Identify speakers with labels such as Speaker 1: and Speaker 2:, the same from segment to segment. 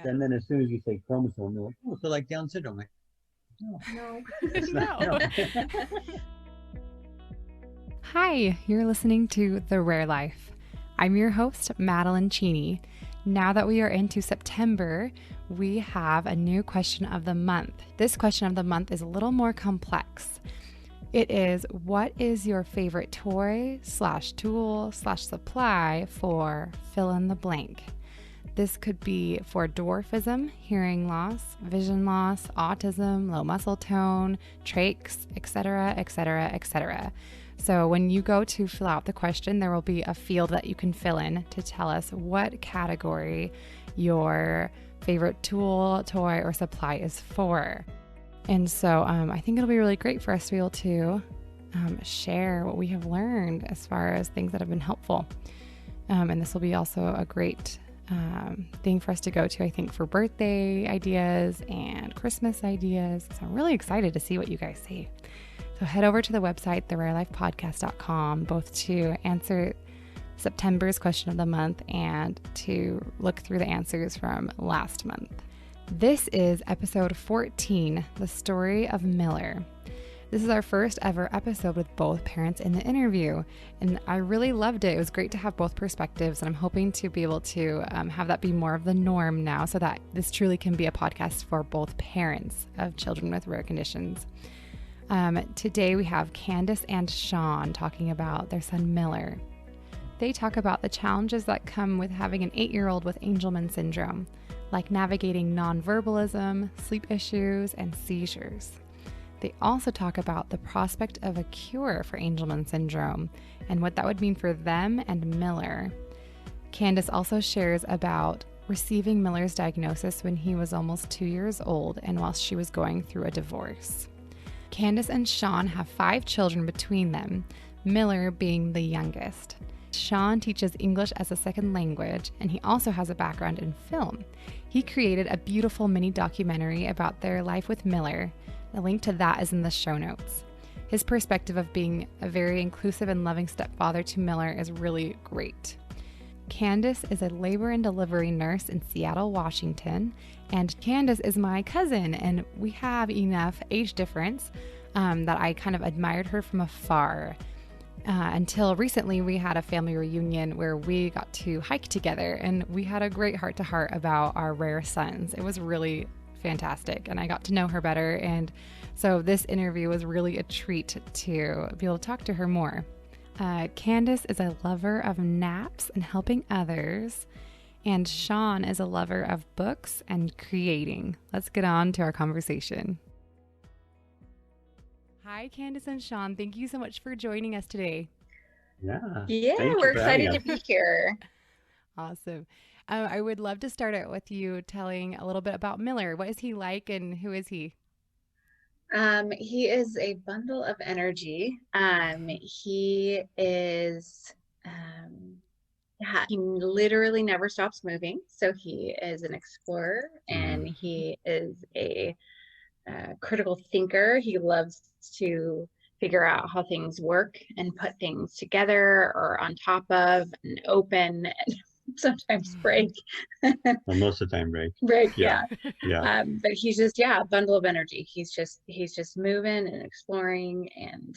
Speaker 1: And then as soon as you say chromosome, they're like, oh, so like Down syndrome. Like, no,
Speaker 2: No.
Speaker 1: it's not.
Speaker 3: No.
Speaker 1: No.
Speaker 3: Hi, you're listening to The Rare Life. I'm your host, Madeline Cheney. Now that we are into September, we have a new question of the month. This question of the month is a little more complex. It is, what is your favorite toy / tool / supply for fill in the blank? This could be for dwarfism, hearing loss, vision loss, autism, low muscle tone, trachs, etc., etc., etc. So when you go to fill out the question, there will be a field that you can fill in to tell us what category your favorite tool, toy, or supply is for. And so I think it'll be really great for us to be able to share what we have learned as far as things that have been helpful. And this will be also a great thing for us to go to, I think, for birthday ideas and Christmas ideas. So I'm really excited to see what you guys say. So head over to the website, therarelifepodcast.com, both to answer September's question of the month and to look through the answers from last month. This is episode 14, The Story of Miller. This is our first ever episode with both parents in the interview, and I really loved it. It was great to have both perspectives, and I'm hoping to be able to have that be more of the norm now so that this truly can be a podcast for both parents of children with rare conditions. Today we have Candace and Shawn talking about their son Miller. They talk about the challenges that come with having an 8-year-old with Angelman Syndrome, like navigating non-verbalism, sleep issues, and seizures. They also talk about the prospect of a cure for Angelman syndrome and what that would mean for them and Miller. Candace also shares about receiving Miller's diagnosis when he was almost 2 years old and while she was going through a divorce. Candace and Shawn have 5 children between them, Miller being the youngest. Shawn teaches English as a second language, and he also has a background in film. He created a beautiful mini documentary about their life with Miller. A link to that is in the show notes. His perspective of being a very inclusive and loving stepfather to Miller is really great. Candace is a labor and delivery nurse in Seattle, Washington, and Candace is my cousin, and we have enough age difference that I kind of admired her from afar. Until recently, we had a family reunion where we got to hike together, and we had a great heart-to-heart about our rare sons. It was really fantastic, and I got to know her better, and so this interview was really a treat to be able to talk to her more. Candace is a lover of naps and helping others, and Shawn is a lover of books and creating. Let's get on to our conversation. Hi, Candace and Shawn. Thank you so much for joining us today.
Speaker 1: Yeah.
Speaker 2: Yeah,
Speaker 1: Thank you
Speaker 2: we're
Speaker 1: for having
Speaker 2: excited to be here.
Speaker 3: Awesome. I would love to start out with you telling a little bit about Miller. What is he like and who is he?
Speaker 2: He is a bundle of energy. He is, he literally never stops moving. So he is an explorer and he is a critical thinker. He loves to figure out how things work and put things together or on top of and open and sometimes break.
Speaker 1: Well, most of the time
Speaker 2: break.
Speaker 1: Yeah.
Speaker 2: But he's just a bundle of energy. He's just moving and exploring and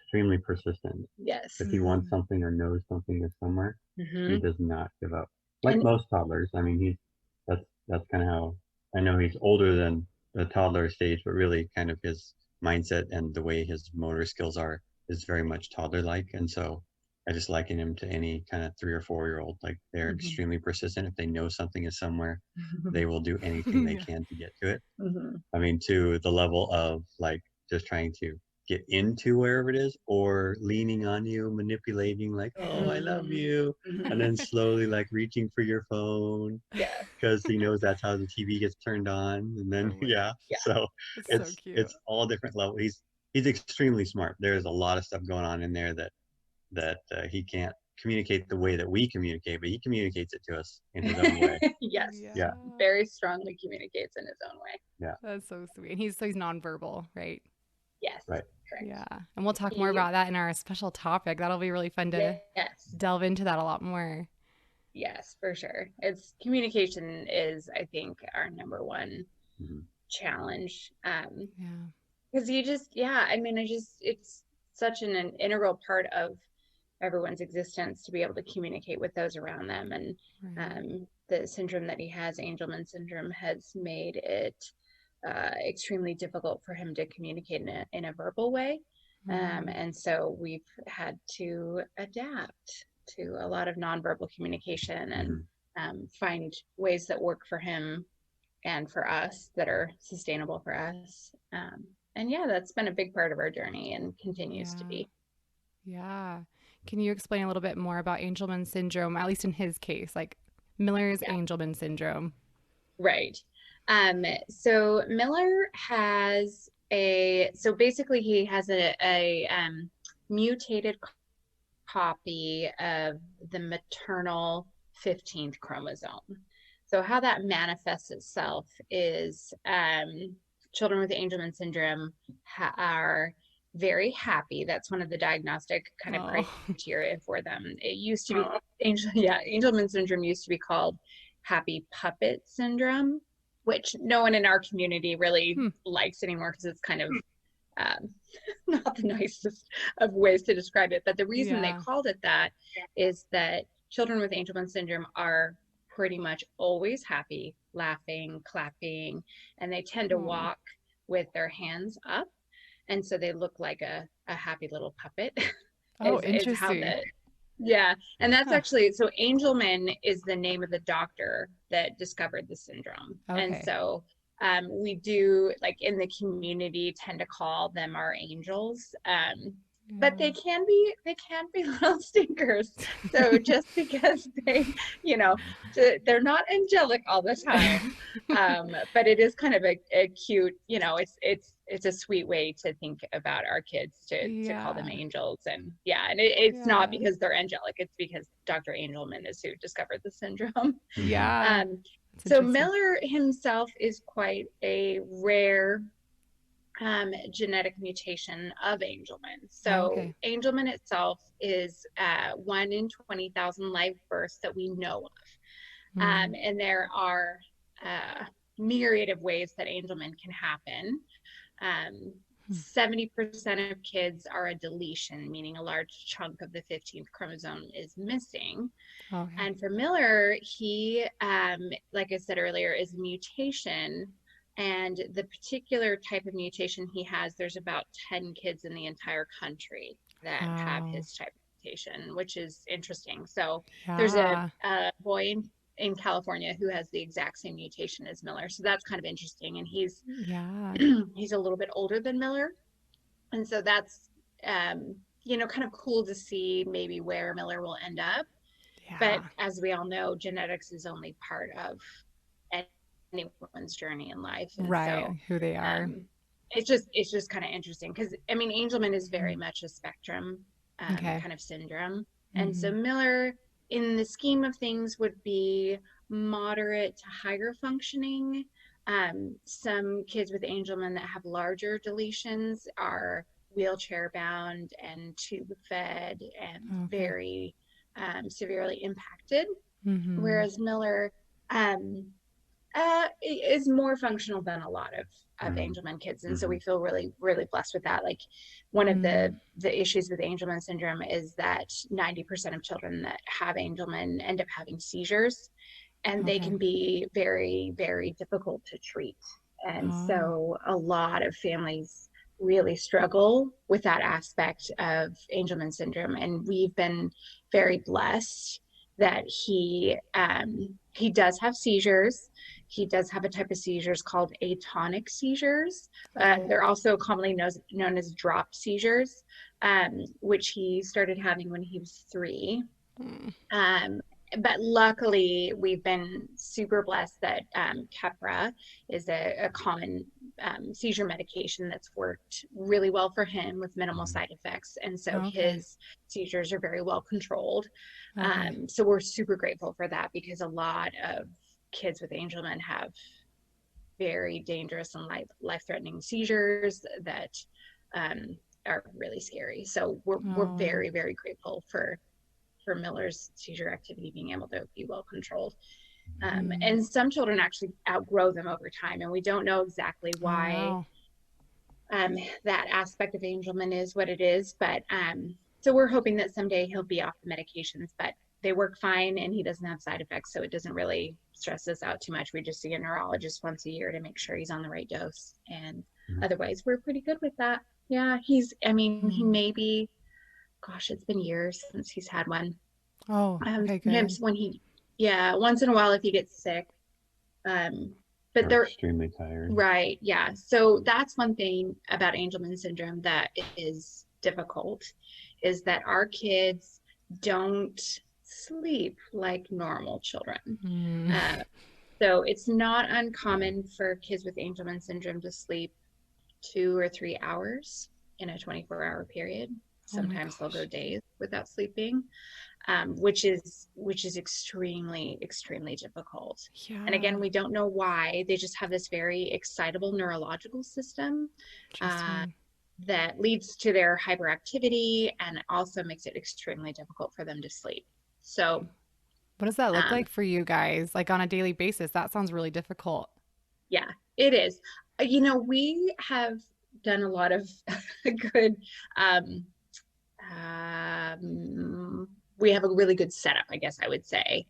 Speaker 1: Extremely persistent.
Speaker 2: yes.
Speaker 1: If he wants something or knows something is somewhere, he does not give up. Like most toddlers. I mean, that's kind of how I know he's older than the toddler stage, but really kind of his mindset and the way his motor skills are is very much toddler-like. And so I just liken him to any kind of 3 or 4-year-old. Like they're extremely persistent. If they know something is somewhere, they will do anything they can to get to it. I mean, to the level of like just trying to get into wherever it is or leaning on you, manipulating like, oh, I love you. And then slowly like reaching for your phone.
Speaker 2: Yeah.
Speaker 1: Because he knows that's how the TV gets turned on. And then, so
Speaker 3: That's so cute.
Speaker 1: it's all different levels. He's extremely smart. There's a lot of stuff going on in there that he can't communicate the way that we communicate, but he communicates it to us in his own way.
Speaker 2: Yes.
Speaker 1: Yeah.
Speaker 2: Very strongly communicates in his own way.
Speaker 1: Yeah.
Speaker 3: That's so sweet. And he's nonverbal, right?
Speaker 2: Yes.
Speaker 1: Right.
Speaker 2: Correct.
Speaker 3: Yeah. And we'll talk more about that in our special topic. That'll be really fun to delve into that a lot more.
Speaker 2: Yes, for sure. It's communication is, I think, our number one challenge.
Speaker 3: Yeah.
Speaker 2: Because you just, yeah, I mean, it's such an integral part of everyone's existence to be able to communicate with those around them. And
Speaker 3: Right.
Speaker 2: the syndrome that he has, Angelman syndrome, has made it extremely difficult for him to communicate in a verbal way. And so we've had to adapt to a lot of nonverbal communication and find ways that work for him and for us that are sustainable for us. And yeah, that's been a big part of our journey and continues to
Speaker 3: Yeah.
Speaker 2: be.
Speaker 3: Yeah. Can you explain a little bit more about Angelman syndrome, at least in his case, like Miller's
Speaker 2: Yeah.
Speaker 3: Angelman syndrome?
Speaker 2: Right. So Miller has so basically he has a mutated copy of the maternal 15th chromosome. So how that manifests itself is children with Angelman syndrome are very happy. That's one of the diagnostic kind of
Speaker 3: Oh.
Speaker 2: criteria for them. It used to be Angelman syndrome used to be called happy puppet syndrome, which no one in our community really likes anymore because it's kind of um, not the nicest of ways to describe it. But the reason they called it that is that children with Angelman syndrome are pretty much always happy, laughing, clapping, and they tend to walk with their hands up. And so they look like a happy little puppet.
Speaker 3: Oh,
Speaker 2: is how
Speaker 3: interesting.
Speaker 2: yeah. And that's actually, so Angelman is the name of the doctor that discovered the syndrome. And
Speaker 3: Okay.
Speaker 2: so we do, like in the community, tend to call them our angels. But they can be little stinkers. So just because they're not angelic all the time, but it is kind of a cute, it's a sweet way to think about our kids to call them angels. And it's not because they're angelic, it's because Dr. Angelman is who discovered the syndrome.
Speaker 3: Yeah.
Speaker 2: So Miller himself is quite a rare genetic mutation of Angelman. So Angelman itself is 1 in 20,000 live births that we know of. And there are myriad of ways that Angelman can happen. 70% of kids are a deletion, meaning a large chunk of the 15th chromosome is missing. And for Miller, he, like I said earlier, is a mutation. And the particular type of mutation he has, there's about 10 kids in the entire country that have his type of mutation, which is interesting. So there's a boy in California who has the exact same mutation as Miller. So that's kind of interesting. And he's a little bit older than Miller. And so that's, kind of cool to see maybe where Miller will end up. But as we all know, genetics is only part of anyone's journey in life. And so,
Speaker 3: who they are.
Speaker 2: It's just kind of interesting because, I mean, Angelman is very much a spectrum kind of syndrome. And so Miller, in the scheme of things, would be moderate to higher functioning. Some kids with Angelman that have larger deletions are wheelchair bound and tube fed and very severely impacted, whereas Miller is more functional than a lot of Angelman kids. And so we feel really, really blessed with that. Like one of the issues with Angelman syndrome is that 90% of children that have Angelman end up having seizures, and they can be very, very difficult to treat. And so a lot of families really struggle with that aspect of Angelman syndrome. And we've been very blessed that he does have seizures. He does have a type of seizures called atonic seizures. They're also commonly known as drop seizures, which he started having when he was 3. But luckily, we've been super blessed that Keppra is a common seizure medication that's worked really well for him with minimal side effects. And so his seizures are very well controlled. So we're super grateful for that, because a lot of kids with Angelman have very dangerous and life-threatening seizures that are really scary. So we're very, very grateful for for Miller's seizure activity being able to be well controlled. And some children actually outgrow them over time, and we don't know exactly why. That aspect of Angelman is what it is, but so we're hoping that someday he'll be off the medications, but they work fine and he doesn't have side effects, so it doesn't really stress us out too much. We just see a neurologist once a year to make sure he's on the right dose, and otherwise we're pretty good with that. Yeah, he may be, gosh, it's been years since he's had one.
Speaker 3: Okay,
Speaker 2: Sometimes when once in a while if he gets sick, but they're
Speaker 1: extremely tired.
Speaker 2: Right. Yeah. So that's one thing about Angelman syndrome that is difficult, is that our kids don't sleep like normal children. So it's not uncommon for kids with Angelman syndrome to sleep 2 or 3 hours in a 24-hour period. Sometimes they'll go days without sleeping. Which is extremely, extremely difficult. Yeah. And again, we don't know why. They just have this very excitable neurological system that leads to their hyperactivity and also makes it extremely difficult for them to sleep. So
Speaker 3: what does that look like for you guys? Like on a daily basis? That sounds really difficult.
Speaker 2: Yeah, it is. We have done a lot of good, we have a really good setup, I guess I would say.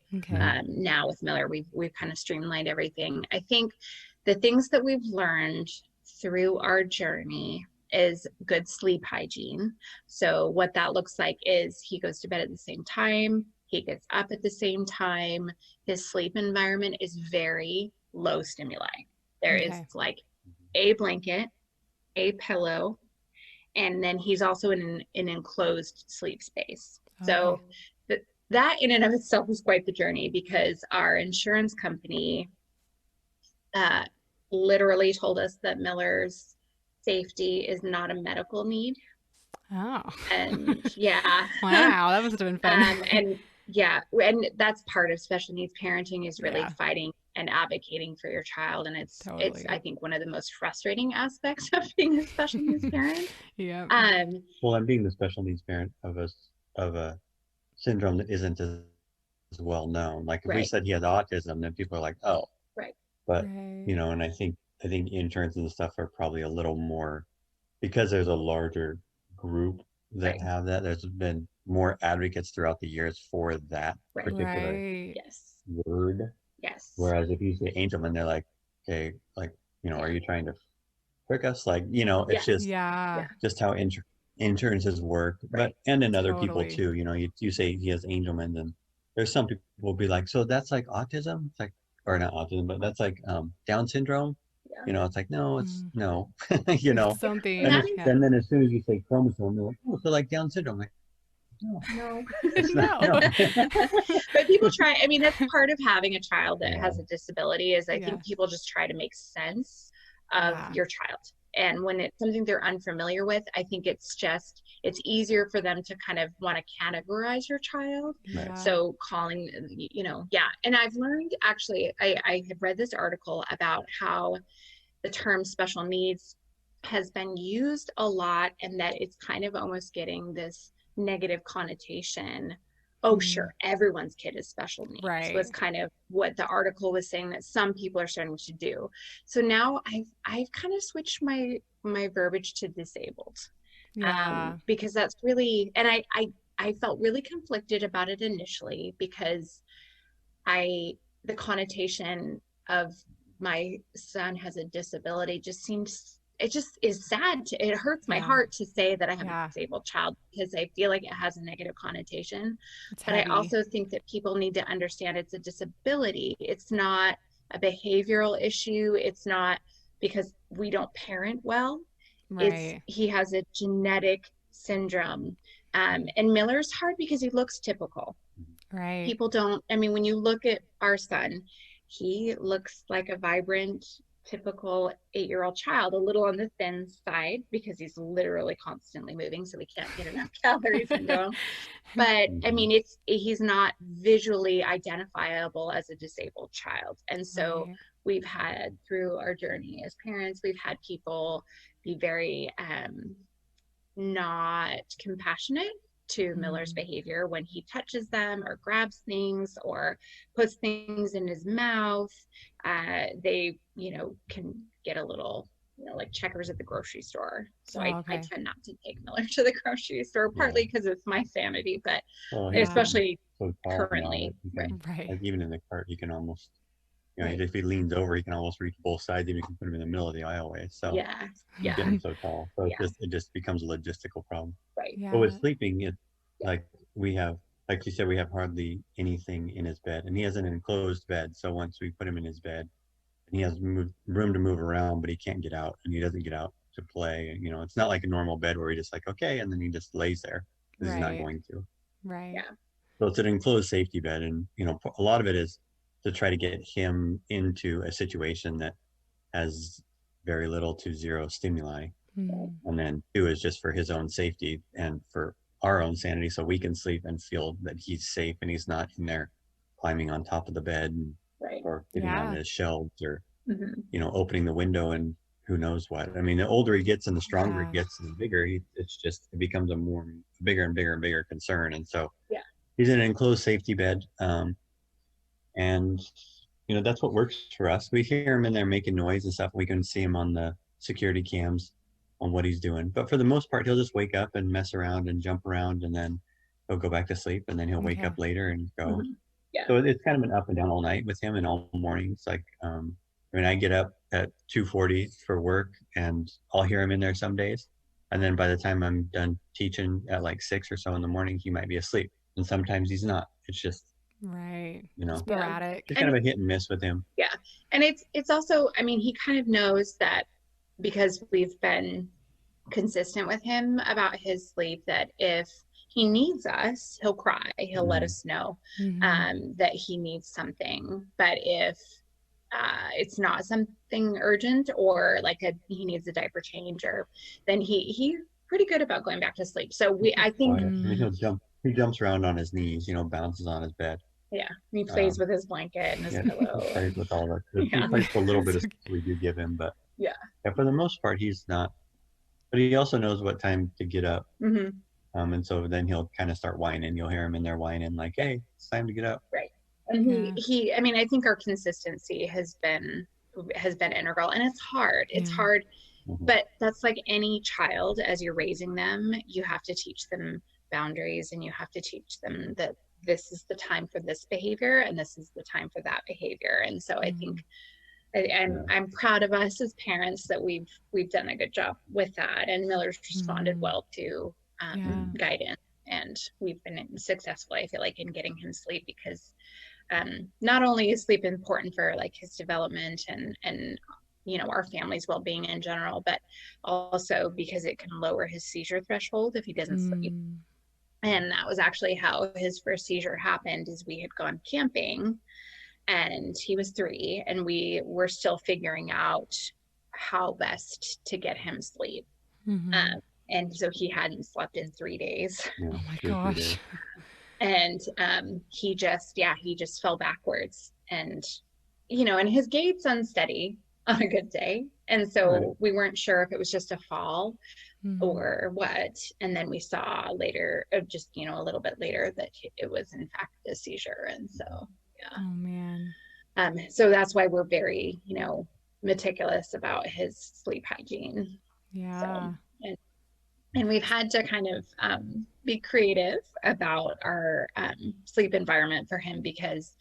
Speaker 2: Now with Miller, we've kind of streamlined everything. I think the things that we've learned through our journey is good sleep hygiene. So what that looks like is he goes to bed at the same time, he gets up at the same time. His sleep environment is very low stimuli. There is like a blanket, a pillow, and then he's also in an enclosed sleep space. So that in and of itself is quite the journey, because our insurance company literally told us that Miller's safety is not a medical need. And
Speaker 3: wow, that must have been fun.
Speaker 2: And that's part of special needs parenting, is really fighting and advocating for your child. And it's I think one of the most frustrating aspects of being a special needs parent.
Speaker 1: Well, and being the special needs parent of a syndrome that isn't as well known. Like if we said he had autism, then people are like, oh, but and I think insurance and stuff are probably a little more, because there's a larger group that have that. There's been more advocates throughout the years for that particular word. Whereas if you say Angelman, they're like, okay, like, are you trying to trick us? Like, it's just how insurances work. But and in other people too, you say he has Angelman, and there's some people will be like, so that's like autism? It's like, or not autism, but that's like Down syndrome. It's like, no, it's no.
Speaker 3: Something.
Speaker 1: And then as soon as you say chromosome, they're like, oh, so like Down syndrome. Like,
Speaker 2: no.
Speaker 3: No.
Speaker 2: But people try. I mean, that's part of having a child that has a disability, is I think people just try to make sense of your child. And when it's something they're unfamiliar with, I think it's easier for them to kind of want to categorize your child. So calling, and I've learned, actually, I have read this article about how the term special needs has been used a lot, and that it's kind of almost getting this negative connotation. Oh, sure, everyone's kid is special needs. Was kind of what the article was saying that some people are starting to do. So now I've kind of switched my verbiage to disabled, because that's really, and I felt really conflicted about it initially, because the connotation of my son has a disability just seems, it just is sad. It hurts my heart to say that I have a disabled child, because I feel like it has a negative connotation. But I also think that people need to understand it's a disability. It's not a behavioral issue. It's not because we don't parent well. He has a genetic syndrome. And Miller's hard because he looks typical. People don't, I mean, when you look at our son, he looks like a vibrant, typical 8-year-old child, a little on the thin side because he's literally constantly moving, so we can't get enough calories into him. But I mean, he's not visually identifiable as a disabled child. And so we've had, through our journey as parents, we've had people be very not compassionate to Miller's behavior when he touches them or grabs things or puts things in his mouth. They, can get a little, like checkers at the grocery store. So I tend not to take Miller to the grocery store, partly because it's my sanity, but especially
Speaker 1: so tall
Speaker 2: currently.
Speaker 1: Right. Like even in the cart, you can almost, if he leans over, he can almost reach both sides, and you can put him in the middle of the aisleway. So get him so tall. So it just becomes a logistical problem.
Speaker 2: Right.
Speaker 1: But with sleeping, it's like like you said, we have hardly anything in his bed, and he has an enclosed bed. So once we put him in his bed, and he has room to move around, but he can't get out, and he doesn't get out to play. It's not like a normal bed where he just like, okay, and then he just lays there because he's not going to.
Speaker 3: Right.
Speaker 2: Yeah.
Speaker 1: So it's an enclosed safety bed, and a lot of it is to try to get him into a situation that has very little to zero stimuli. And then 2 is just for his own safety and for our own sanity, so we can sleep and feel that he's safe and he's not in there climbing on top of the bed or getting on his shelves or opening the window and who knows what. I mean, the older he gets and the stronger he gets and the bigger it becomes a bigger and bigger and bigger concern. And so he's in an enclosed safety bed, and that's what works for us. We hear him in there making noise and stuff. We can see him on the security cams on what he's doing, but for the most part he'll just wake up and mess around and jump around, and then he'll go back to sleep, and then he'll wake up later and go. So it's kind of been up and down all night with him and all morning. It's like I get up at 2:40 for work, and I'll hear him in there some days, and then by the time I'm done teaching at like 6 or so in the morning, he might be asleep, and sometimes he's not. It's just
Speaker 3: sporadic.
Speaker 1: It's kind of a hit and miss with him.
Speaker 2: Yeah. And it's also, he kind of knows that because we've been consistent with him about his sleep, that if he needs us, he'll cry. He'll let us know that he needs something. But if it's not something urgent or like he needs a diaper change, or then he's pretty good about going back to sleep. So I think
Speaker 1: he jumps around on his knees, bounces on his bed.
Speaker 2: Yeah, he plays with his blanket and his pillow.
Speaker 1: He plays with all that. He plays a little bit of we do give him, but for the most part, he's not. But he also knows what time to get up. And so then he'll kind of start whining. You'll hear him in there whining like, "Hey, it's time to get up."
Speaker 2: Right. And he I think our consistency has been integral, and it's hard. It's hard, but that's like any child. As you're raising them, you have to teach them boundaries, and you have to teach them that this is the time for this behavior and this is the time for that behavior. And so I think I'm proud of us as parents that we've done a good job with that, and Miller's responded well to guidance, and we've been successful, I feel like, in getting him sleep, because not only is sleep important for like his development and our family's well-being in general, but also because it can lower his seizure threshold if he doesn't sleep. And that was actually how his first seizure happened. Is we had gone camping, and he was 3, and we were still figuring out how best to get him sleep. And so he hadn't slept in 3 days.
Speaker 3: Oh my gosh.
Speaker 2: And he just fell backwards, and and his gait's unsteady on a good day. And so we weren't sure if it was just a fall or what. And then we saw later, just, a little bit later, that it was in fact a seizure. And so,
Speaker 3: Oh man.
Speaker 2: So that's why we're very, meticulous about his sleep hygiene.
Speaker 3: Yeah.
Speaker 2: So, and we've had to kind of be creative about our sleep environment for him, because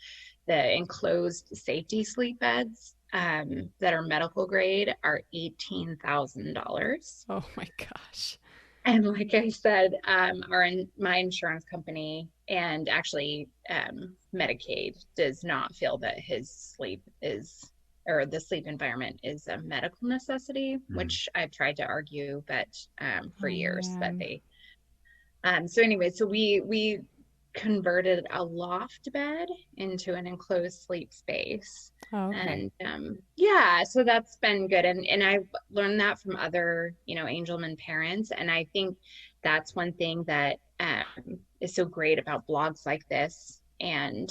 Speaker 2: the enclosed safety sleep beds that are medical grade are $18,000.
Speaker 3: Oh my gosh.
Speaker 2: And like I said, my insurance company and actually Medicaid does not feel that his sleep or the sleep environment is a medical necessity, which I've tried to argue, but for years that they. So anyway, so we converted a loft bed into an enclosed sleep space.
Speaker 3: Oh, okay.
Speaker 2: And so that's been good. And I've learned that from other, Angelman parents. And I think that's one thing that is so great about blogs like this and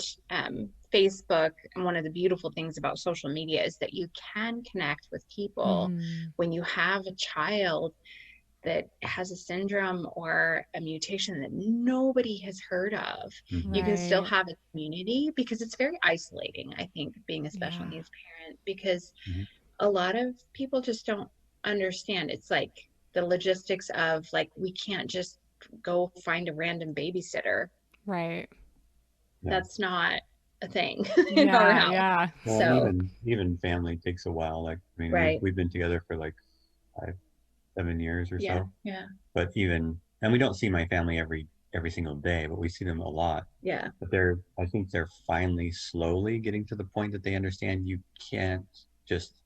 Speaker 2: Facebook. And one of the beautiful things about social media is that you can connect with people when you have a child that has a syndrome or a mutation that nobody has heard of, you can still have a community, because it's very isolating, I think, being a special needs parent, because a lot of people just don't understand. It's like the logistics of like, we can't just go find a random babysitter.
Speaker 3: Right.
Speaker 2: That's not a thing in our house.
Speaker 3: Yeah.
Speaker 1: Well,
Speaker 2: So
Speaker 1: even family takes a while. Like, I mean, we've been together for like 7 years or so.
Speaker 2: Yeah.
Speaker 1: But and we don't see my family every single day, but we see them a lot.
Speaker 2: Yeah.
Speaker 1: But I think they're finally slowly getting to the point that they understand you can't just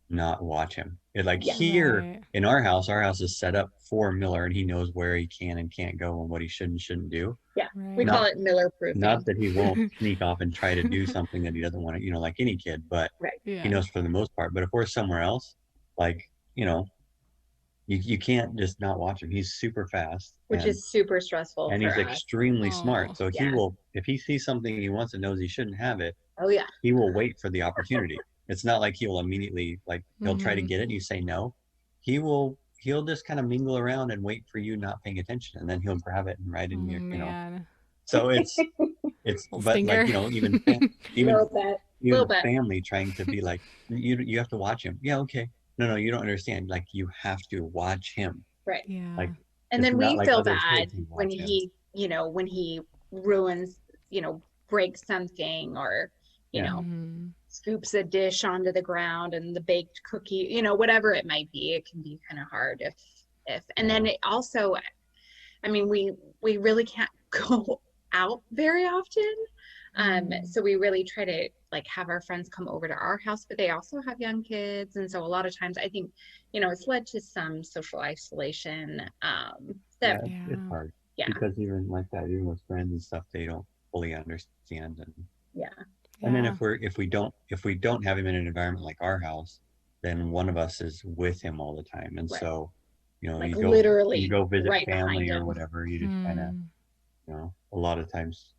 Speaker 1: not watch him. Here in our house is set up for Miller, and he knows where he can and can't go and what he should and shouldn't do.
Speaker 2: Yeah. We call it Miller proofing.
Speaker 1: Not that he won't sneak off and try to do something that he doesn't want to, like any kid, but he knows for the most part. But if we're somewhere else, like, you can't just not watch him. He's super fast,
Speaker 2: which is super stressful,
Speaker 1: and he's extremely smart. So he will, if he sees something he wants and knows he shouldn't have it, he will wait for the opportunity. It's not like he'll immediately, like, he'll try to get it and you say no. He'll just kind of mingle around and wait for you not paying attention, and then he'll grab it and ride in your, So it's but like, even family trying to be like, you have to watch him. Yeah, okay. No, you don't understand. Like, you have to watch him.
Speaker 2: Right.
Speaker 3: Yeah.
Speaker 2: Like, and then we feel bad when he, when he ruins, breaks something, or, scoops a dish onto the ground and the baked cookie, whatever it might be. It can be kind of hard and then it also, I mean, we really can't go out very often. So we really try to like have our friends come over to our house, but they also have young kids. And so a lot of times I think, it's led to some social isolation.
Speaker 1: It's hard. Yeah. Because even like that, even with friends and stuff, they don't fully understand. And and then if we don't have him in an environment like our house, then one of us is with him all the time. And so,
Speaker 2: like
Speaker 1: you go visit family or whatever, you just kind of, a lot of times,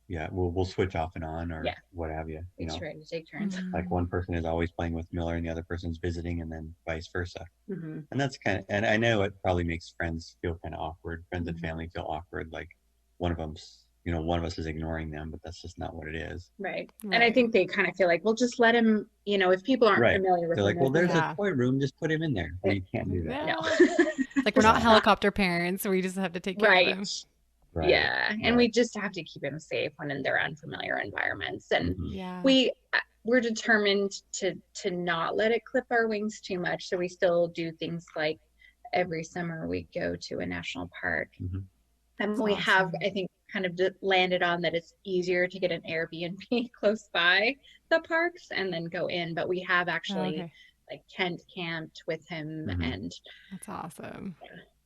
Speaker 1: we'll switch off and on, or what have you.
Speaker 2: Try to take turns.
Speaker 1: Like, one person is always playing with Miller and the other person's visiting, and then vice versa. And that's and I know it probably makes friends feel kind of awkward. Friends and family feel awkward. Like, one of us is ignoring them, but that's just not what it is.
Speaker 2: Right. And I think they kind of feel like, well, just let him, if people aren't familiar with
Speaker 1: They're like,
Speaker 2: him,
Speaker 1: well, there's a toy room, just put him in there. Well, you can't do that.
Speaker 3: No. Like, we're not helicopter parents, so we just have to take care of them.
Speaker 2: Right. Yeah. And we just have to keep him safe when in their unfamiliar environments. And we're determined to not let it clip our wings too much. So we still do things like every summer we go to a national park. And we have, I think, kind of landed on that it's easier to get an Airbnb close by the parks and then go in. But we have actually like tent camped with him, and
Speaker 3: that's awesome.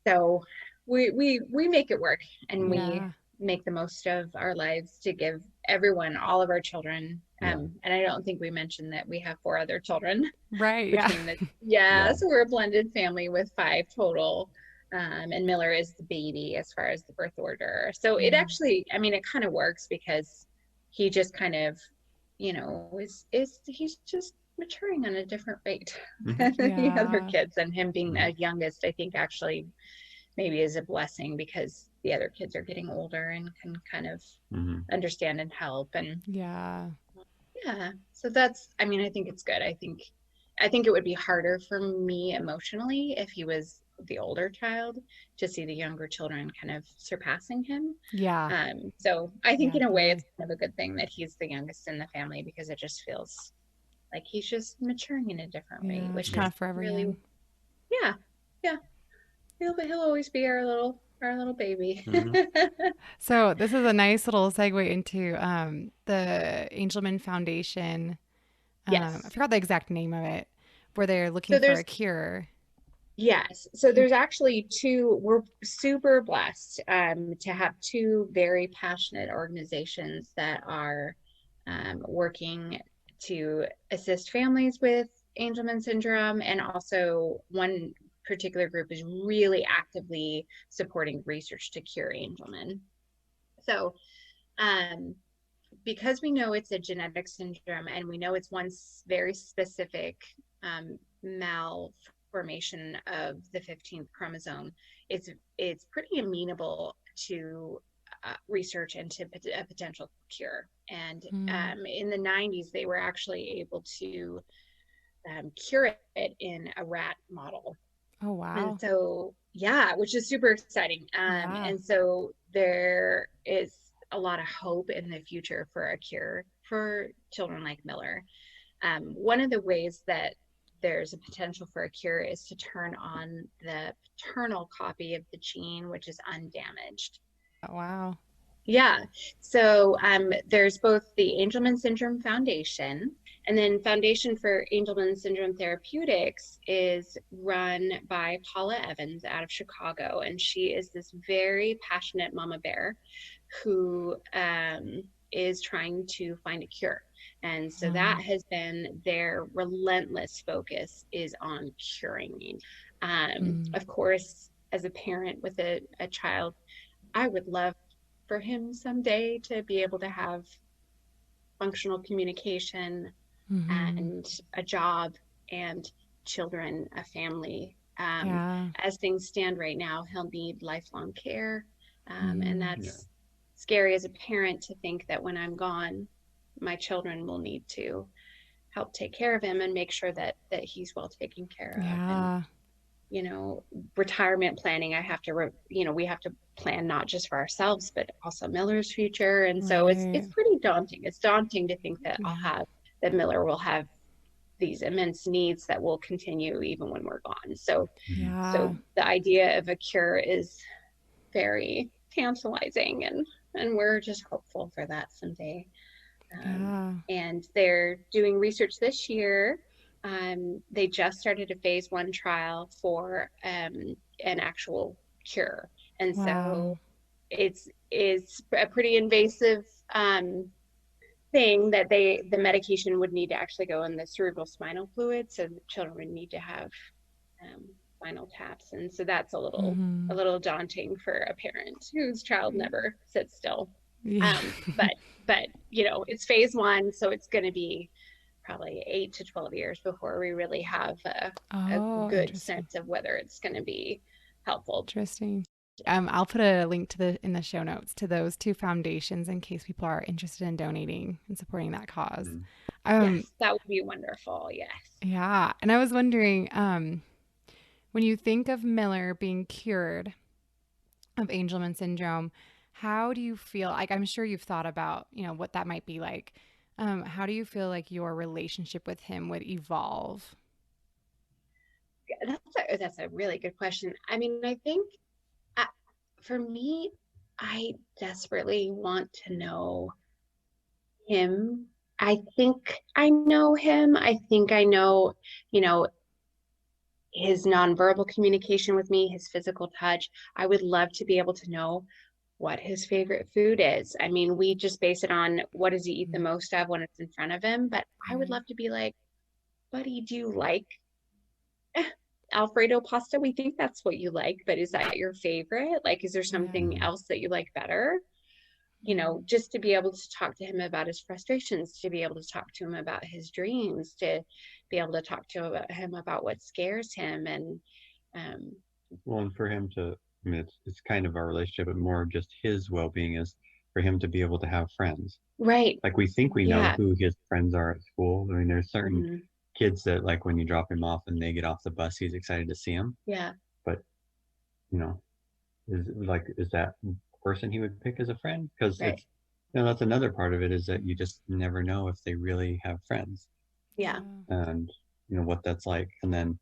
Speaker 2: So we make it work, and we make the most of our lives to give everyone, all of our children. And I don't think we mentioned that we have 4 other children.
Speaker 3: Right.
Speaker 2: So we're a blended family with 5 total. And Miller is the baby as far as the birth order. So it actually, I mean, it kind of works because he just kind of, he's just maturing on a different rate than the other kids. And him being the youngest, I think actually maybe is a blessing, because the other kids are getting older and can kind of understand and help. And so that's, I mean, I think it's good. I think it would be harder for me emotionally if he was the older child, to see the younger children kind of surpassing him. So I think in a way it's kind of a good thing that he's the youngest in the family, because it just feels like he's just maturing in a different way, which
Speaker 3: kind
Speaker 2: is
Speaker 3: of forever
Speaker 2: really he'll always be our little baby.
Speaker 3: So this is a nice little segue into the Angelman Foundation. I forgot the exact name of it, where they're looking for a cure.
Speaker 2: Yes. So there's actually 2, we're super blessed to have 2 very passionate organizations that are working to assist families with Angelman syndrome. And also one particular group is really actively supporting research to cure Angelman. So because we know it's a genetic syndrome, and we know it's one very specific malformation formation of the 15th chromosome, it's pretty amenable to research into a potential cure. And in the 90s, they were actually able to cure it in a rat model.
Speaker 3: Oh, wow.
Speaker 2: And so, yeah, which is super exciting. And so there is a lot of hope in the future for a cure for children like Miller. One of the ways that there's a potential for a cure is to turn on the paternal copy of the gene, which is undamaged.
Speaker 3: Wow.
Speaker 2: Yeah. So there's both the Angelman Syndrome Foundation, and then Foundation for Angelman Syndrome Therapeutics is run by Paula Evans out of Chicago. And she is this very passionate mama bear who is trying to find a cure. And so that has been their relentless focus, is on curing. Of course, as a parent with a child, I would love for him someday to be able to have functional communication and a job and children, a family. As things stand right now, he'll need lifelong care. And that's scary as a parent to think that when I'm gone, my children will need to help take care of him and make sure that he's well taken care of. And, you know, retirement planning, I have to, we have to plan not just for ourselves, but also Miller's future. And so it's pretty daunting. It's daunting to think that that Miller will have these immense needs that will continue even when we're gone. So the idea of a cure is very tantalizing, and we're just hopeful for that someday. And they're doing research this year. They just started a phase 1 trial for an actual cure. And so it's a pretty invasive thing that the medication would need to actually go in the cerebral spinal fluid. So the children would need to have spinal taps. And so that's a little daunting for a parent whose child never sits still. But you know, it's phase 1, so it's going to be probably 8 to 12 years before we really have a good sense of whether it's going to be helpful.
Speaker 3: Interesting. I'll put a link to in the show notes to those 2 foundations in case people are interested in donating and supporting that cause.
Speaker 2: Yes, that would be wonderful. Yes.
Speaker 3: Yeah. And I was wondering, when you think of Miller being cured of Angelman syndrome, how do you feel? Like, I'm sure you've thought about, you know, what that might be like. How do you feel like your relationship with him would evolve?
Speaker 2: That's a really good question. I mean, I think for me, I desperately want to know him. I think I know him. I think I know, you know, his nonverbal communication with me, his physical touch. I would love to be able to know what his favorite food is. I mean, we just base it on what does he eat the most of when it's in front of him. But I would love to be like, buddy, do you like Alfredo pasta? We think that's what you like, but is that your favorite? Like, is there something else that you like better? You know, just to be able to talk to him about his frustrations, to be able to talk to him about his dreams, to be able to talk to him about what scares him. And
Speaker 1: well, and for him to, I mean, it's kind of our relationship, but more just his well-being is for him to be able to have friends.
Speaker 2: Right.
Speaker 1: Like, we think we know who his friends are at school. I mean, there's certain kids that, like, when you drop him off and they get off the bus, he's excited to see him.
Speaker 2: Yeah.
Speaker 1: But, you know, is that person he would pick as a friend? Because it's, you know, that's another part of it, is that you just never know if they really have friends.
Speaker 2: Yeah.
Speaker 1: And, you know, what that's like. And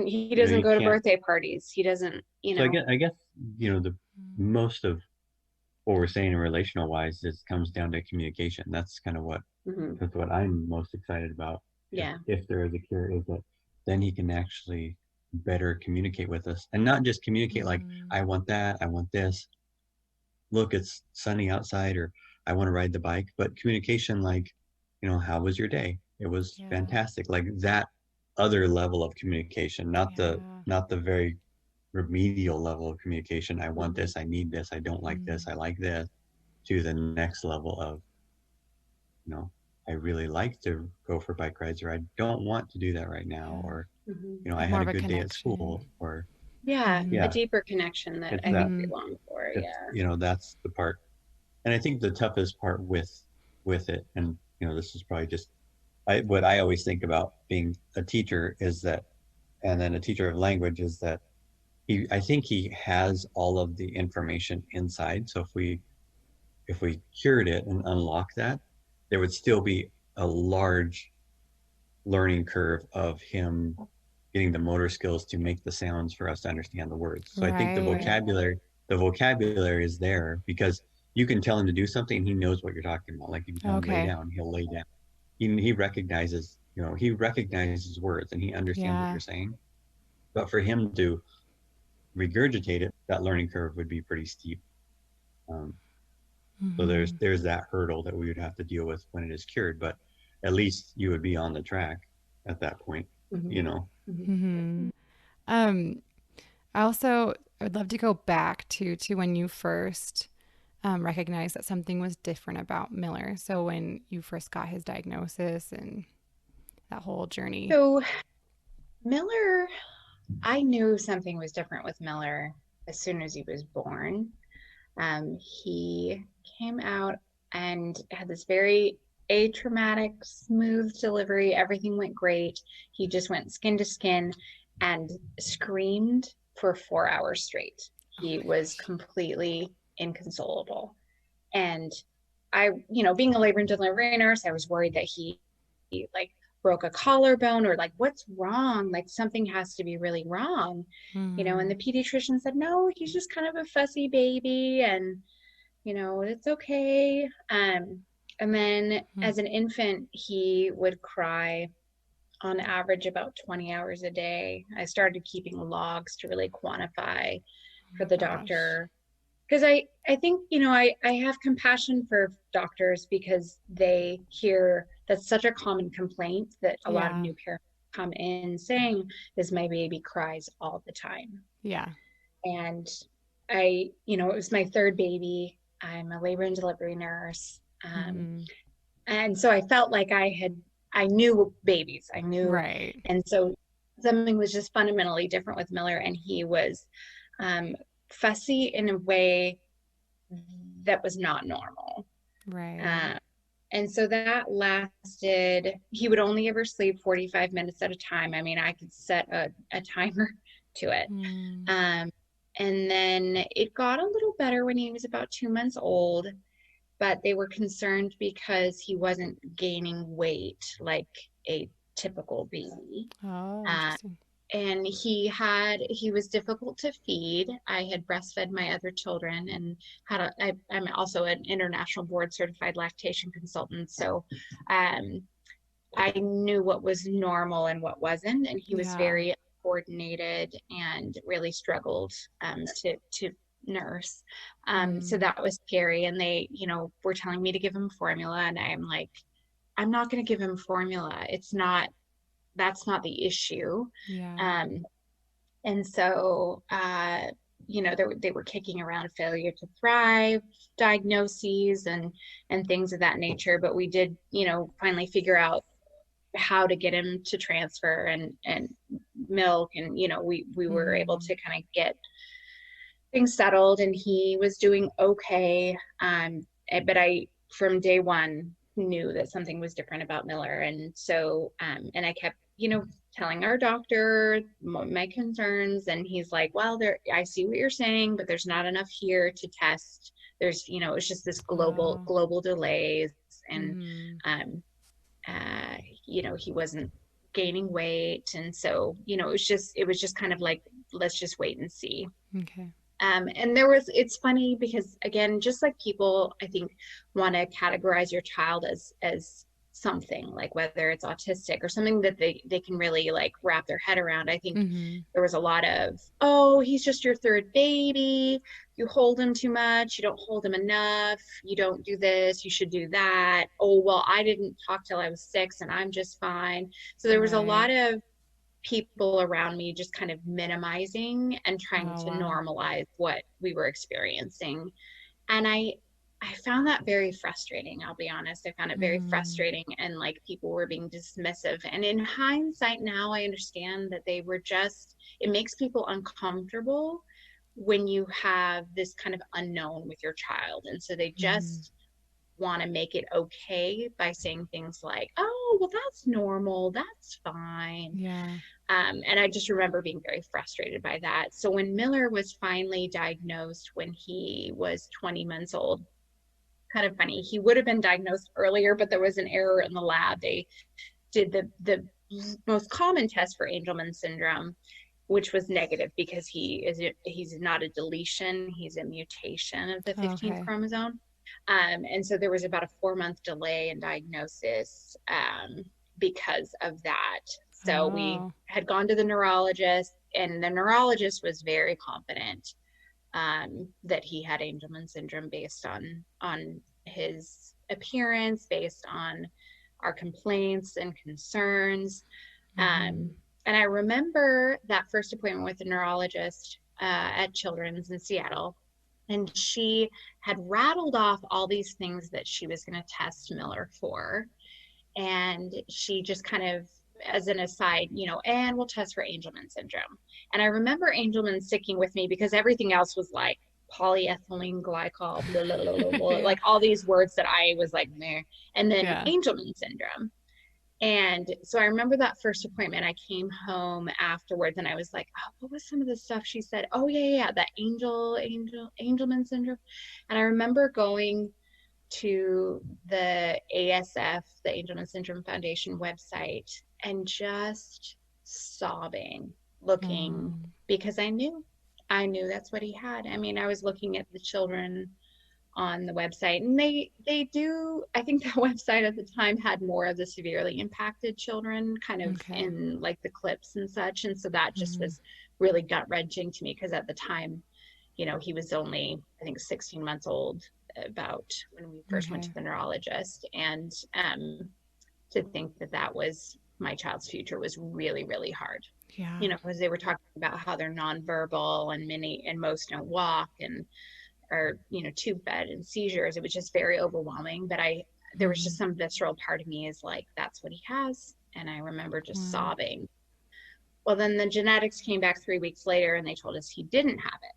Speaker 2: he doesn't go to birthday parties. He doesn't, you know.
Speaker 1: So I guess, you know, the most of what we're saying in relational wise comes down to communication. That's kind of that's what I'm most excited about.
Speaker 2: Yeah.
Speaker 1: If there is a cure, is that then he can actually better communicate with us, and not just communicate like, I want that, I want this. Look, it's sunny outside, or I want to ride the bike. But communication, like, you know, how was your day? It was fantastic. Like that other level of communication, not the very remedial level of communication. I want this, I need this, I don't like this, I like this, to the next level of, you know, I really like to go for bike rides, or I don't want to do that right now, or I
Speaker 3: Like
Speaker 1: had
Speaker 3: more
Speaker 1: a
Speaker 3: of a
Speaker 1: good day at
Speaker 3: connection.
Speaker 1: school, or
Speaker 2: Yeah, a
Speaker 1: yeah,
Speaker 2: deeper connection that
Speaker 1: it's
Speaker 2: I think
Speaker 1: that
Speaker 2: we long for.
Speaker 1: it's
Speaker 2: Yeah.
Speaker 1: that's the part. And I think the toughest part with it, and this is probably just what I always think about being a teacher is that, and then a teacher of language is that I think he has all of the information inside. So if we cured it and unlocked that, there would still be a large learning curve of him getting the motor skills to make the sounds for us to understand the words. So I think the
Speaker 3: Right.
Speaker 1: vocabulary is there because you can tell him to do something and he knows what you're talking about. Like if you tell him lay
Speaker 3: Okay.
Speaker 1: down, he'll lay down. He recognizes words and he understands what
Speaker 3: Yeah.
Speaker 1: you're saying. But for him to regurgitate it, that learning curve would be pretty steep. Um, so
Speaker 3: Mm-hmm.
Speaker 1: there's that hurdle that we would have to deal with when it is cured. But at least you would be on the track at that point.
Speaker 3: Mm-hmm. Um, I would love to go back to when you first recognized that something was different about Miller. So when you first got his diagnosis and that whole journey.
Speaker 2: So Miller, I knew something was different with Miller as soon as he was born. He came out and had this very atraumatic, smooth delivery. Everything went great. He just went skin to skin and screamed for 4 hours straight.
Speaker 3: Oh
Speaker 2: He
Speaker 3: my
Speaker 2: was
Speaker 3: gosh.
Speaker 2: completely inconsolable. And I, being a labor and delivery nurse, I was worried that he like broke a collarbone or like, what's wrong? Like something has to be really wrong, and
Speaker 3: Mm-hmm.
Speaker 2: the pediatrician said, no, he's just kind of a fussy baby and, it's okay. And then as an infant, he would cry on average about 20 hours a day. I started keeping logs to really quantify
Speaker 3: Oh
Speaker 2: for
Speaker 3: my
Speaker 2: the
Speaker 3: gosh.
Speaker 2: doctor because I think I have compassion for doctors because they hear that's such a common complaint that a lot of
Speaker 3: Yeah.
Speaker 2: new parents come in saying is my baby cries all the time.
Speaker 3: Yeah.
Speaker 2: And it was my third baby. I'm a labor and delivery nurse.
Speaker 3: Mm-hmm.
Speaker 2: And so I felt like I knew babies. I knew,
Speaker 3: Right.
Speaker 2: and so something was just fundamentally different with Miller, and he was um, fussy in a way that was not normal.
Speaker 3: Right.
Speaker 2: Uh, and so that lasted, he would only ever sleep 45 minutes at a time. I mean, I could set a timer to it.
Speaker 3: Mm.
Speaker 2: Um, and then it got a little better when he was about 2 months old, but they were concerned because he wasn't gaining weight like a typical baby.
Speaker 3: Oh,
Speaker 2: Uh,
Speaker 3: interesting.
Speaker 2: and he was difficult to feed. I had breastfed my other children and I'm also an international board certified lactation consultant. So I knew what was normal and what wasn't. And he was
Speaker 3: Yeah.
Speaker 2: very coordinated and really struggled to nurse. So
Speaker 3: Mm.
Speaker 2: that was scary. And they, were telling me to give him formula. And I'm like, I'm not going to give him formula. That's not the issue.
Speaker 3: Yeah.
Speaker 2: Um, and so, they were kicking around failure to thrive diagnoses and things of that nature. But we did, finally figure out how to get him to transfer and milk. And, we were able
Speaker 3: Mm-hmm.
Speaker 2: to kind of get things settled and he was doing okay. But I, from day one, knew that something was different about Miller. And so, and I kept, telling our doctor my concerns. And he's like, well, I see what you're saying, but there's not enough here to test. There's, it's just this
Speaker 3: Oh.
Speaker 2: global delays. And,
Speaker 3: Mm-hmm.
Speaker 2: um, he wasn't gaining weight. And so, it was just kind of like, let's just wait and see.
Speaker 3: Okay.
Speaker 2: And it's funny because again, just like people, I think, want to categorize your child as something like whether it's autistic or something that they can really like wrap their head around. I think
Speaker 3: Mm-hmm.
Speaker 2: there was a lot of, oh, he's just your third baby. You hold him too much. You don't hold him enough. You don't do this. You should do that. Oh, well, I didn't talk till I was 6 and I'm just fine. So there was a lot
Speaker 3: Right.
Speaker 2: of people around me just kind of minimizing and trying
Speaker 3: Oh,
Speaker 2: to
Speaker 3: wow.
Speaker 2: normalize what we were experiencing. And I found that very frustrating. I'll be honest. I found it very frustrating, and like people were being dismissive. And in hindsight now, I understand that they were just, it makes people uncomfortable when you have this kind of unknown with your child. And so they just want to make it okay by saying things like, oh, well, that's normal. That's fine.
Speaker 3: Yeah.
Speaker 2: And I just remember being very frustrated by that. So when Miller was finally diagnosed when he was 20 months old, kind of funny. He would have been diagnosed earlier, but there was an error in the lab. They did the most common test for Angelman syndrome, which was negative because he's not a deletion, he's a mutation of the 15th chromosome. And so there was about a 4-month delay in diagnosis because of that. So we had gone to the neurologist, and the neurologist was very confident that he had Angelman syndrome based on his appearance, based on our complaints and concerns. And I remember that first appointment with the neurologist at Children's in Seattle, and she had rattled off all these things that she was going to test Miller for. And she just kind of, as an aside, and we'll test for Angelman syndrome. And I remember Angelman sticking with me because everything else was like polyethylene glycol, blah, blah, blah, blah, blah, like all these words that I was like, meh. And then Angelman syndrome. And so I remember that first appointment. I came home afterwards and I was like, oh, what was some of the stuff she said? Oh, yeah, that Angelman syndrome. And I remember going to the ASF, the Angelman Syndrome Foundation website, and just sobbing, looking, because I knew that's what he had. I mean, I was looking at the children on the website, and they do, I think the website at the time had more of the severely impacted children kind of in like the clips and such. And so that just was really gut wrenching to me, because at the time, he was only, I think, 16 months old about when we first went to the neurologist. And to think that was my child's future was really, really hard.
Speaker 3: Yeah.
Speaker 2: Because they were talking about how they're nonverbal and most don't walk and are, tube fed and seizures. It was just very overwhelming. But there was just some visceral part of me is like, that's what he has. And I remember just sobbing. Well, then the genetics came back 3 weeks later and they told us he didn't have it.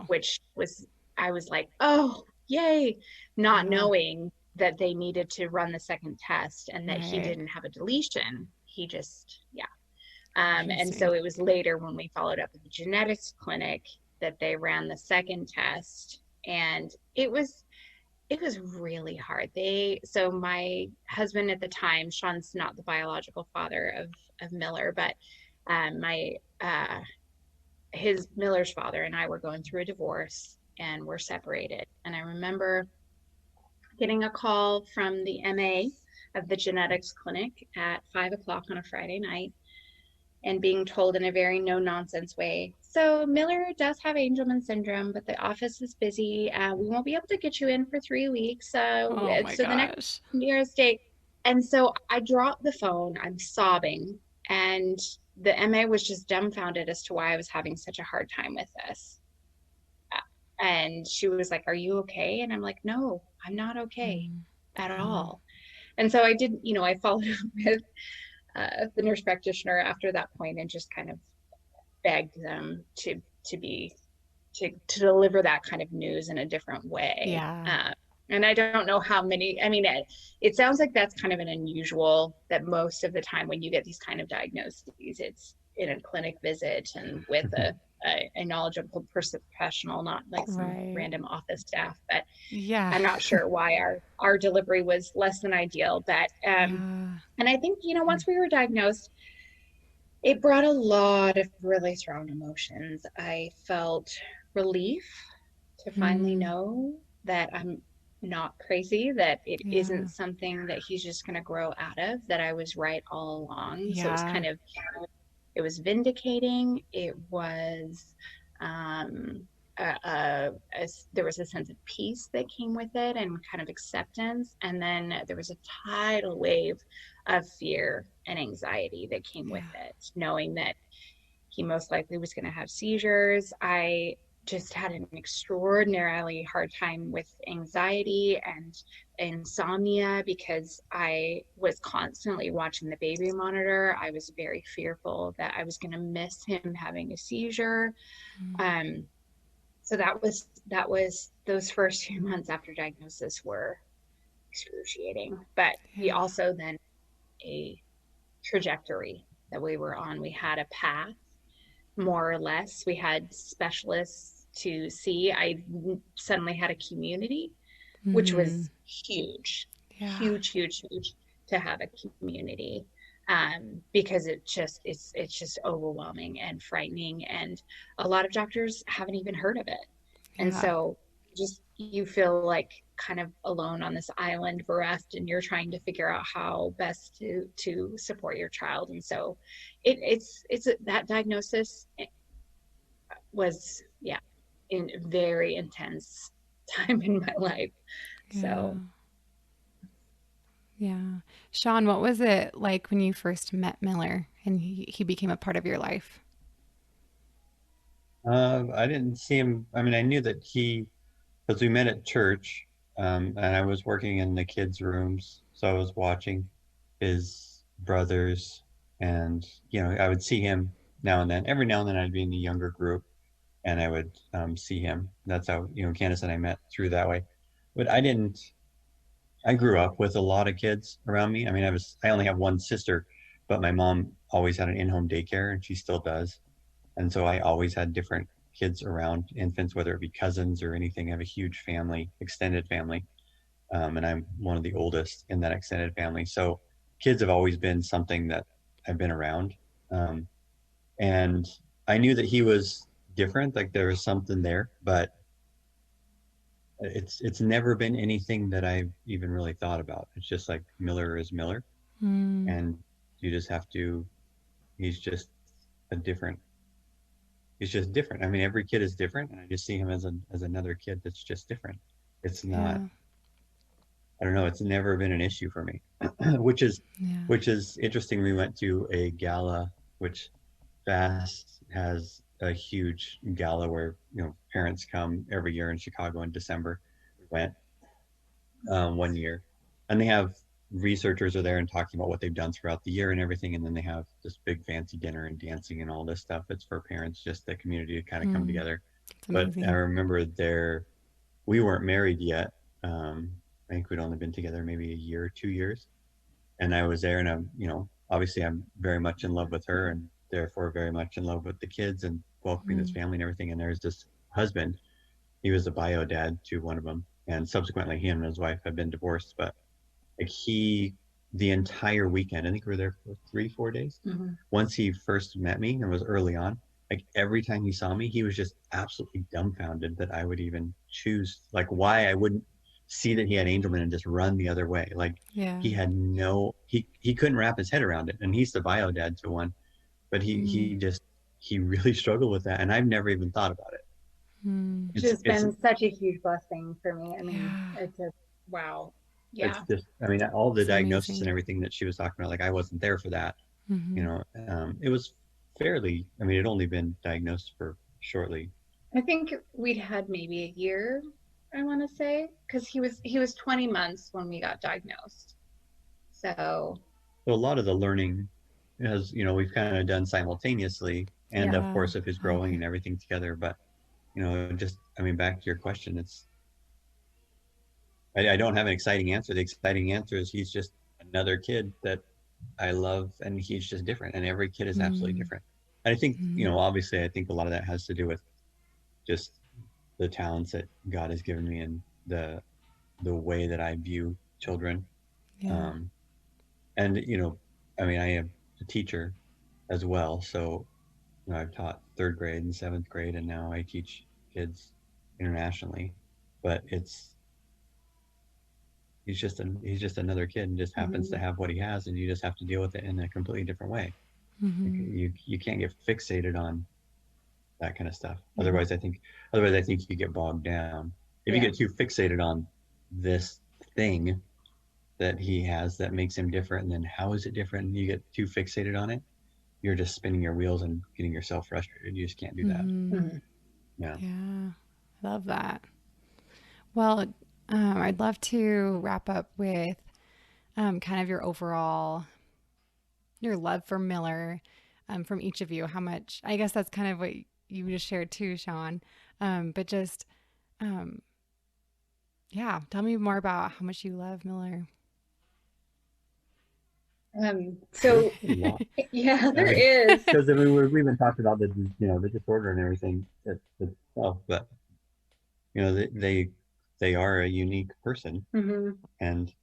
Speaker 2: Which was, I was like, oh, yay, not knowing that they needed to run the second test and that he didn't have a deletion. He just, and so it was later when we followed up at the genetics clinic that they ran the second test, and it was really hard. So my husband at the time, Shawn's not the biological father of Miller, but Miller's father and I were going through a divorce and we're separated. And I remember getting a call from the MA of the genetics clinic at 5:00 on a Friday night and being told in a very no nonsense way, so Miller does have Angelman syndrome, but the office is busy. We won't be able to get you in for 3 weeks. So the next nearest date. And so I dropped the phone. I'm sobbing. And the MA was just dumbfounded as to why I was having such a hard time with this. And she was like, are you okay? And I'm like, no, I'm not okay at all. And so I did, I followed up with the nurse practitioner after that point and just kind of begged them to deliver that kind of news in a different way. And I don't know how many, I mean, it sounds like that's kind of an unusual, that most of the time when you get these kind of diagnoses, it's in a clinic visit and with a knowledgeable professional, not like some random office staff. But I'm not sure why our delivery was less than ideal. But and I think, once we were diagnosed, it brought a lot of really strong emotions. I felt relief to finally know that I'm not crazy, that it isn't something that he's just going to grow out of, that I was right all along. So it was kind of, it was vindicating. It was, there was a sense of peace that came with it and kind of acceptance. And then there was a tidal wave of fear and anxiety that came with it, knowing that he most likely was going to have seizures. I just had an extraordinarily hard time with anxiety and insomnia because I was constantly watching the baby monitor. I was very fearful that I was going to miss him having a seizure. Um, so that was those first few months after diagnosis were excruciating. But we
Speaker 3: Yeah.
Speaker 2: also then a trajectory that we were on. We had a path, more or less. We had specialists to see. I suddenly had a community, which
Speaker 3: Mm-hmm.
Speaker 2: was huge,
Speaker 3: Yeah.
Speaker 2: huge, huge, huge to have a community. Because it's just overwhelming and frightening, and a lot of doctors haven't even heard of it, and
Speaker 3: Yeah.
Speaker 2: so just you feel like kind of alone on this island, bereft, and you're trying to figure out how best to support your child. And so it's that diagnosis was, yeah, in very intense time in my life.
Speaker 3: Yeah.
Speaker 2: So
Speaker 3: Yeah. Shawn, what was it like when you first met Miller and he became a part of your life?
Speaker 1: I didn't see him. I mean, I knew that because we met at church, and I was working in the kids' rooms, so I was watching his brothers, and I would see him now and then. Every now and then, I'd be in the younger group, and I would see him. That's how Candace and I met through that way. But I didn't. I grew up with a lot of kids around me. I mean, I only have one sister, but my mom always had an in-home daycare, and she still does. And so I always had different kids around, infants, whether it be cousins or anything. I have a huge family, extended family, and I'm one of the oldest in that extended family. So kids have always been something that I've been around. Um, and I knew that he was different, like there was something there, but it's never been anything that I've even really thought about. It's just like Miller is Miller,
Speaker 3: Mm.
Speaker 1: and you just have to. He's just a different. He's just different. I mean, every kid is different, and I just see him as another kid that's just different. It's not.
Speaker 3: Yeah.
Speaker 1: I don't know. It's never been an issue for me, which is
Speaker 3: Yeah.
Speaker 1: which is interesting. We went to a gala, which Fast has a huge gala where parents come every year in Chicago in December. We went 1 year, and they have researchers are there and talking about what they've done throughout the year and everything, and then they have this big fancy dinner and dancing and all this stuff. It's for parents, just the community to kind of come
Speaker 3: Mm.
Speaker 1: together.
Speaker 3: It's
Speaker 1: But I
Speaker 3: amazing.
Speaker 1: remember we weren't married yet. I think we'd only been together maybe a year or 2 years, and I was there, and obviously I'm very much in love with her, and therefore very much in love with the kids and welcoming this
Speaker 3: Mm.
Speaker 1: family and everything. And there's this husband. He was a bio dad to one of them, and subsequently he and his wife have been divorced. But like the entire weekend, I think we were there for 3 4 days.
Speaker 2: mm-hmm.
Speaker 1: Once he first met me, and it was early on, like every time he saw me, he was just absolutely dumbfounded that I would even choose, like why I wouldn't see that he had Angelman and just run the other way. Like
Speaker 3: Yeah.
Speaker 1: he couldn't wrap his head around it. And he's the bio dad to one, but
Speaker 3: Mm.
Speaker 1: he really struggled with that. And I've never even thought about it.
Speaker 3: Mm.
Speaker 2: Which
Speaker 1: It's
Speaker 2: has
Speaker 1: it's
Speaker 2: been such a huge blessing for me. I mean,
Speaker 3: Yeah.
Speaker 2: it's a wow.
Speaker 1: it's
Speaker 2: Yeah.
Speaker 1: just, I mean, all the
Speaker 3: It's
Speaker 1: diagnosis and
Speaker 3: amazing.
Speaker 1: everything that she was talking about, like I wasn't there for that.
Speaker 3: Mm-hmm.
Speaker 1: It was fairly, I mean, it only been diagnosed for shortly.
Speaker 2: I think we'd had maybe a year, I want to say, because he was 20 months when we got diagnosed. So
Speaker 1: So a lot of the learning has, we've kind of done simultaneously, and of
Speaker 3: Yeah.
Speaker 1: course of his growing
Speaker 3: Okay.
Speaker 1: and everything together. But, just, I mean, back to your question, I don't have an exciting answer. The exciting answer is he's just another kid that I love, and he's just different, and every kid is absolutely
Speaker 3: Mm.
Speaker 1: different. And I think,
Speaker 3: Mm.
Speaker 1: obviously, I think a lot of that has to do with just the talents that God has given me and the way that I view children.
Speaker 3: Yeah.
Speaker 1: Um, and I mean, I am a teacher as well, so I've taught third grade and seventh grade, and now I teach kids internationally. But he's just another kid, and just happens
Speaker 2: mm-hmm.
Speaker 1: to have what he has, and you just have to deal with it in a completely different way. Like
Speaker 3: Mm-hmm.
Speaker 1: you can't get fixated on that kind of stuff.
Speaker 2: Mm-hmm.
Speaker 1: Otherwise I think you get bogged down. If you
Speaker 2: Yeah.
Speaker 1: get too fixated on this thing that he has that makes him different, and then how is it different, and you get too fixated on it, you're just spinning your wheels and getting yourself frustrated. You just can't do that.
Speaker 3: Mm-hmm.
Speaker 2: Mm-hmm.
Speaker 1: Yeah.
Speaker 3: Yeah. Love that. Well, I'd love to wrap up with kind of your overall, your love for Miller from each of you. How much, I guess that's kind of what you just shared too, Shawn. But just, um, yeah, tell me more about how much you love Miller.
Speaker 2: So yeah, there is.
Speaker 1: Because I mean, we've been talking about the the disorder and everything itself, but they are a unique person, and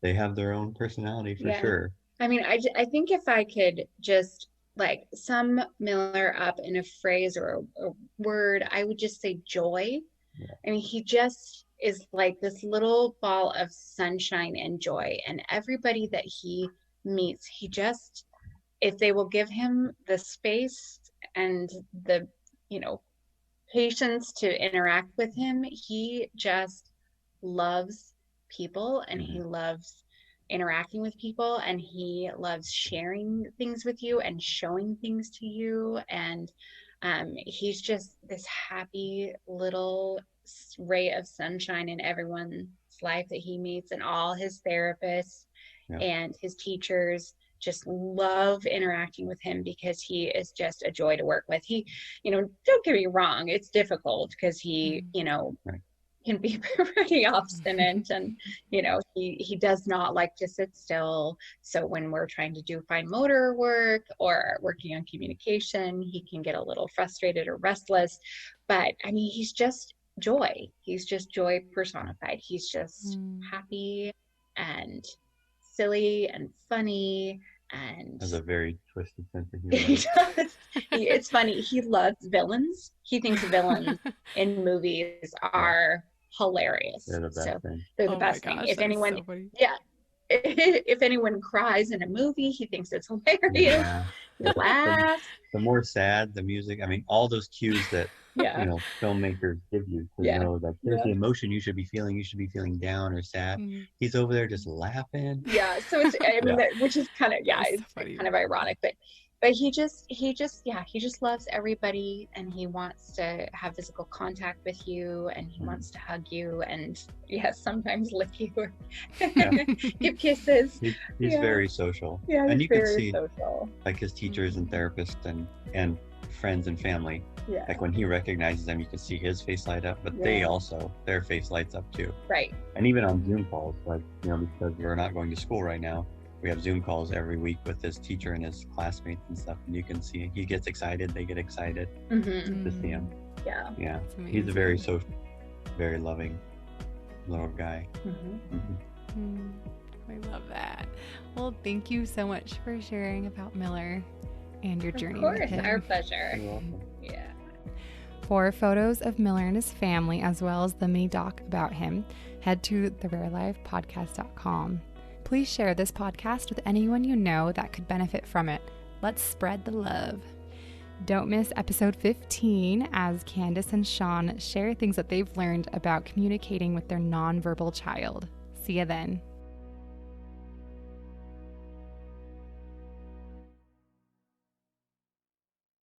Speaker 1: they have their own personality for sure.
Speaker 2: I mean, I think if I could just like sum Miller up in a phrase or a word, I would just say joy.
Speaker 1: Yeah.
Speaker 2: I mean, he just is like this little ball of sunshine and joy. And everybody that he meets, he just, if they will give him the space and the, patience to interact with him, he just loves people and he loves interacting with people and he loves sharing things with you and showing things to you. And he's just this happy little ray of sunshine in everyone's life that he meets, and all his therapists and his teachers just love interacting with him because he is just a joy to work with. He, don't get me wrong, it's difficult because he, can be pretty obstinate and, he does not like to sit still. So when we're trying to do fine motor work or working on communication, he can get a little frustrated or restless. But I mean, he's just joy. He's just joy personified. He's just happy and silly and funny and
Speaker 1: has a very twisted sense of humor.
Speaker 2: He does. It's funny. He loves villains. He thinks villains in movies are hilarious.
Speaker 1: They're the best thing.
Speaker 2: They're the best thing. If anyone, if anyone cries in a movie, he thinks it's hilarious.
Speaker 1: Yeah.
Speaker 2: He laughs.
Speaker 1: The more sad the music, I mean, all those cues that filmmakers give you to know that there's the emotion you should be feeling. You should be feeling down or sad. He's over there just laughing.
Speaker 2: Yeah. So it's, I mean, which is kind of, it's kind of ironic, but he just loves everybody, and he wants to have physical contact with you, and he wants to hug you, and sometimes lick you or give kisses.
Speaker 1: He's very social.
Speaker 2: Yeah,
Speaker 1: and you can see
Speaker 2: social.
Speaker 1: Like his teachers and therapists and friends and family. Yeah. Like when he recognizes them, you can see his face light up, but they also, their face lights up too.
Speaker 2: Right.
Speaker 1: And even on Zoom calls, like, because we're not going to school right now, we have Zoom calls every week with his teacher and his classmates and stuff. And you can see he gets excited. They get excited to see him.
Speaker 2: Yeah.
Speaker 1: Yeah. He's a very social, very loving little guy.
Speaker 3: I love that. Well, thank you so much for sharing about Miller and your journey.
Speaker 2: Of course,
Speaker 3: with him.
Speaker 2: Our pleasure.
Speaker 1: You're welcome.
Speaker 2: Yeah.
Speaker 3: For photos of Miller and his family, as well as the mini doc about him, head to therarelifepodcast.com. Please share this podcast with anyone you know that could benefit from it. Let's spread the love. Don't miss episode 15 as Candace and Shawn share things that they've learned about communicating with their nonverbal child. See you then.